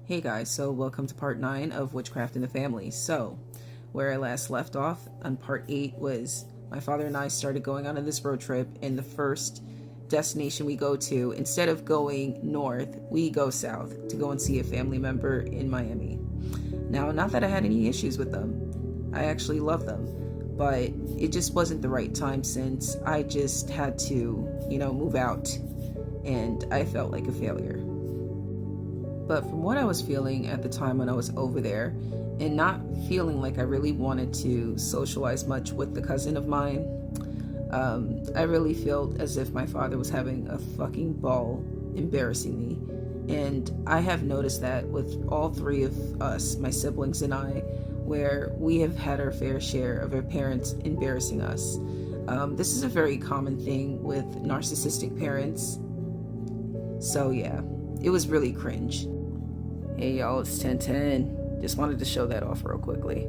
Hey guys, so welcome to part 9 of Witchcraft in the Family. So, where I last left off on part 8 was my father and I started going on this road trip, and the first destination we go to, instead of going north, we go south to go and see a family member in Miami. Now, not that I had any issues with them. I actually love them. But it just wasn't the right time since I just had to, move out, and I felt like a failure. But from what I was feeling at the time when I was over there, and not feeling like I really wanted to socialize much with the cousin of mine, I really felt as if my father was having a fucking ball embarrassing me. And I have noticed that with all three of us, my siblings and I, where we have had our fair share of our parents embarrassing us. This is a very common thing with narcissistic parents. So yeah, it was really cringe. Hey y'all, it's 1010. Just wanted to show that off real quickly.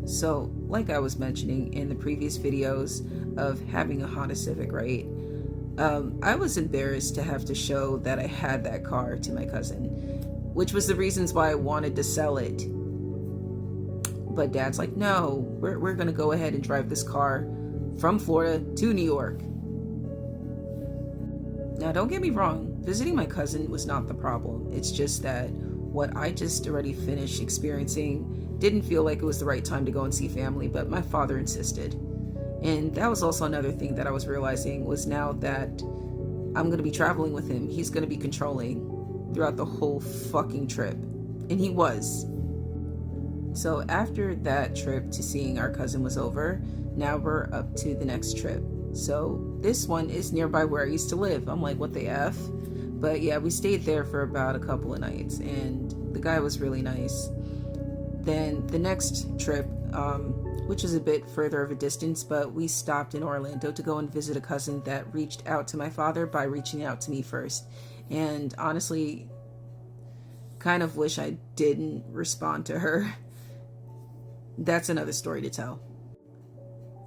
So, like I was mentioning in the previous videos of having a Honda Civic, right? I was embarrassed to have to show that I had that car to my cousin, which was the reasons why I wanted to sell it. But Dad's like, no, we're gonna go ahead and drive this car from Florida to New York. Now, don't get me wrong, visiting my cousin was not the problem. It's just that what I just already finished experiencing didn't feel like it was the right time to go and see family, but my father insisted. And that was also another thing that I was realizing was now that I'm going to be traveling with him, he's going to be controlling throughout the whole fucking trip. And he was. So after that trip to seeing our cousin was over, now we're up to the next trip. So this one is nearby where I used to live. I'm like, what the F? But yeah, we stayed there for about a couple of nights, and the guy was really nice. Then the next trip, which is a bit further of a distance, but we stopped in Orlando to go and visit a cousin that reached out to my father by reaching out to me first. And honestly, kind of wish I didn't respond to her. That's another story to tell.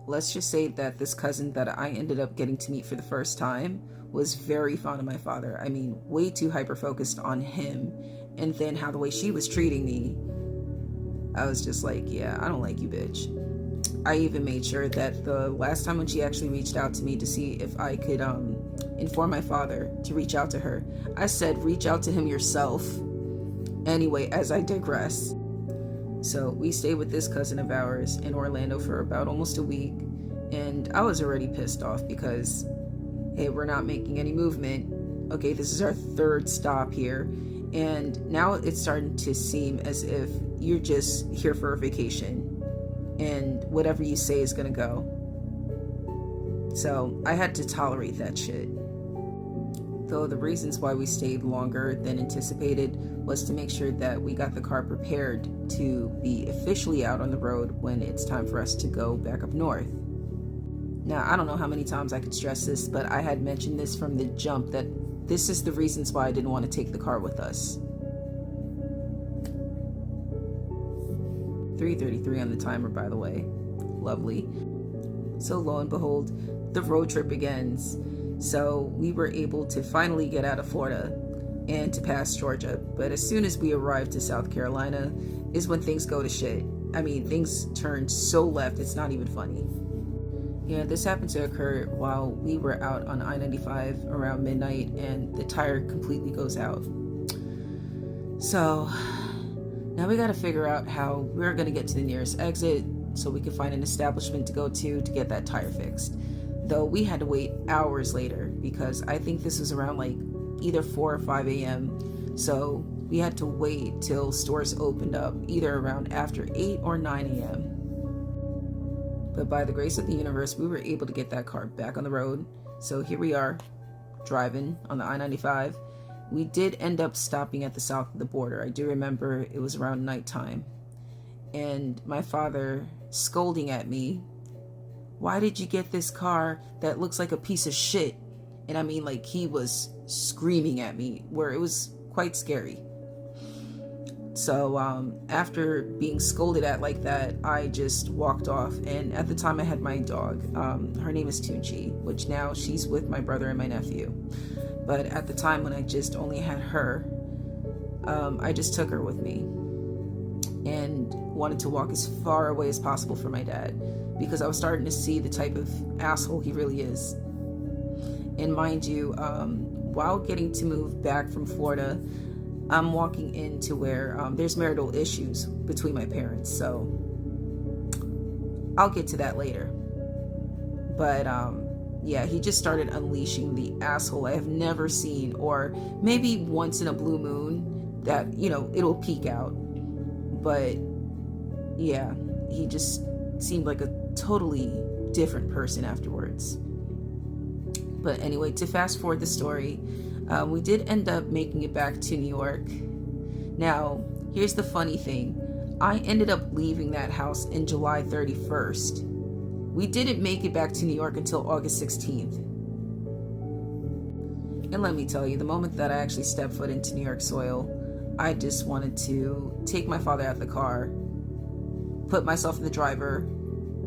Let's just say that this cousin that I ended up getting to meet for the first time was very fond of my father. I mean, way too hyper-focused on him. And then how the way she was treating me, I was just like, yeah, I don't like you, bitch. I even made sure that the last time when she actually reached out to me to see if I could inform my father to reach out to her, I said, reach out to him yourself. Anyway, as I digress. So we stayed with this cousin of ours in Orlando for about almost a week, and I was already pissed off because, hey, we're not making any movement. Okay, this is our third stop here, and now it's starting to seem as if you're just here for a vacation, and whatever you say is gonna go. So I had to tolerate that shit. Though the reasons why we stayed longer than anticipated was to make sure that we got the car prepared to be officially out on the road when it's time for us to go back up north. Now, I don't know how many times I could stress this, but I had mentioned this from the jump that this is the reasons why I didn't want to take the car with us. 3:33 on the timer, by the way. Lovely. So lo and behold, the road trip begins. So we were able to finally get out of Florida and to pass Georgia. But as soon as we arrived to South Carolina is when things go to shit. I mean, things turned so left, it's not even funny. Yeah, this happened to occur while we were out on I-95 around midnight, and the tire completely goes out. So now we got to figure out how we're going to get to the nearest exit so we can find an establishment to go to get that tire fixed. Though we had to wait hours later because I think this was around like either 4 or 5 a.m. So we had to wait till stores opened up either around after 8 or 9 a.m. But by the grace of the universe, we were able to get that car back on the road. So here we are, driving on the I-95. We did end up stopping at the south of the border. I do remember it was around nighttime. And my father scolding at me, why did you get this car that looks like a piece of shit? And I mean, like, he was screaming at me, where it was quite scary. So after being scolded at like that, I just walked off. And at the time I had my dog. Her name is Tunchi, which now she's with my brother and my nephew. But at the time when I just only had her, I just took her with me and wanted to walk as far away as possible from my dad, because I was starting to see the type of asshole he really is. And mind you, while getting to move back from Florida, I'm walking into where there's marital issues between my parents, so I'll get to that later. But yeah, he just started unleashing the asshole I have never seen, or maybe once in a blue moon that, you know, it'll peek out. But yeah, he just seemed like a totally different person afterwards. But anyway, to fast forward the story, we did end up making it back to New York. Now, here's the funny thing. I ended up leaving that house in July 31st. We didn't make it back to New York until August 16th. And let me tell you, the moment that I actually stepped foot into New York soil, I just wanted to take my father out of the car, put myself in the driver,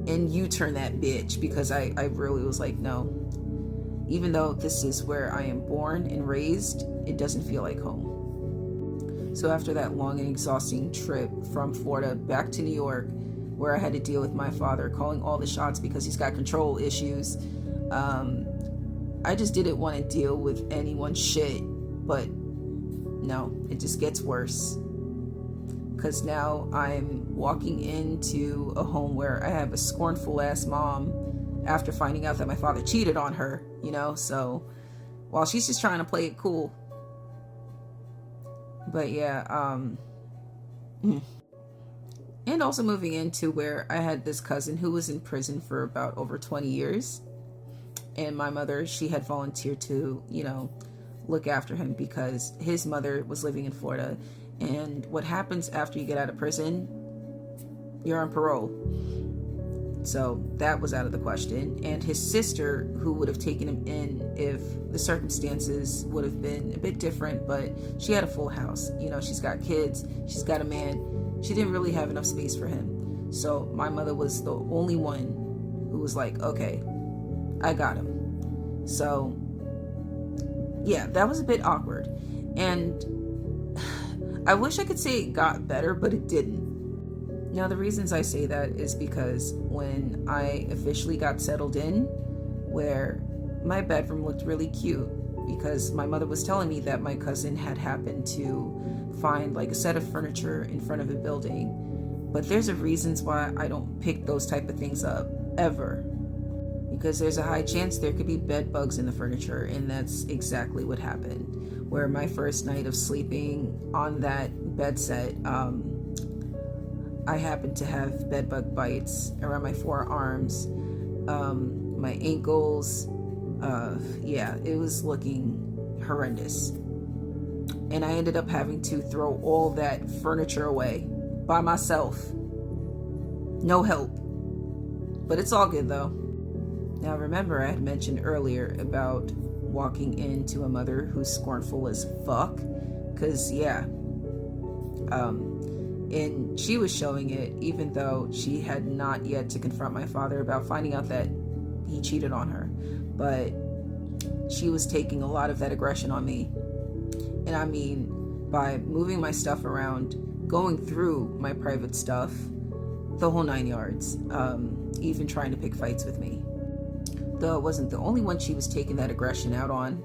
and U-turn that bitch, because I really was like, no. Even though this is where I am born and raised, it doesn't feel like home. So after that long and exhausting trip from Florida back to New York, where I had to deal with my father calling all the shots because he's got control issues, I just didn't want to deal with anyone's shit. But no, it just gets worse. Because now I'm walking into a home where I have a scornful ass mom after finding out that my father cheated on her, you know, so while she's just trying to play it cool. But yeah, and also moving into where I had this cousin who was in prison for about over 20 years. And my mother, she had volunteered to, you know, look after him because his mother was living in Florida. And what happens after you get out of prison, you're on parole. So that was out of the question. And his sister, who would have taken him in if the circumstances would have been a bit different, but she had a full house. You know, she's got kids, she's got a man. She didn't really have enough space for him. So my mother was the only one who was like, okay, I got him. So yeah, that was a bit awkward. And I wish I could say it got better, but it didn't. Now, the reasons I say that is because when I officially got settled in, where my bedroom looked really cute, because my mother was telling me that my cousin had happened to find like a set of furniture in front of a building. But there's a reasons why I don't pick those type of things up, ever. Because there's a high chance there could be bed bugs in the furniture, and that's exactly what happened. Where my first night of sleeping on that bed set, I happened to have bed bug bites around my forearms, my ankles. Yeah, it was looking horrendous. And I ended up having to throw all that furniture away by myself. No help. But it's all good though. Now remember, I had mentioned earlier about walking into a mother who's scornful as fuck. Cause yeah. And she was showing it even though she had not yet to confront my father about finding out that he cheated on her. But she was taking a lot of that aggression on me. And I mean, by moving my stuff around, going through my private stuff, the whole 9 yards, even trying to pick fights with me. Though it wasn't the only one she was taking that aggression out on,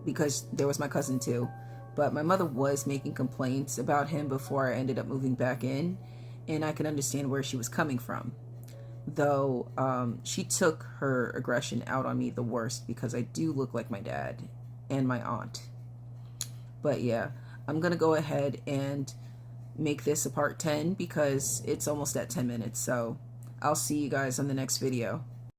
because there was my cousin too. But my mother was making complaints about him before I ended up moving back in, and I can understand where she was coming from. Though she took her aggression out on me the worst, because I do look like my dad and my aunt. But yeah, I'm gonna go ahead and make this a part 10 because it's almost at 10 minutes. So I'll see you guys on the next video.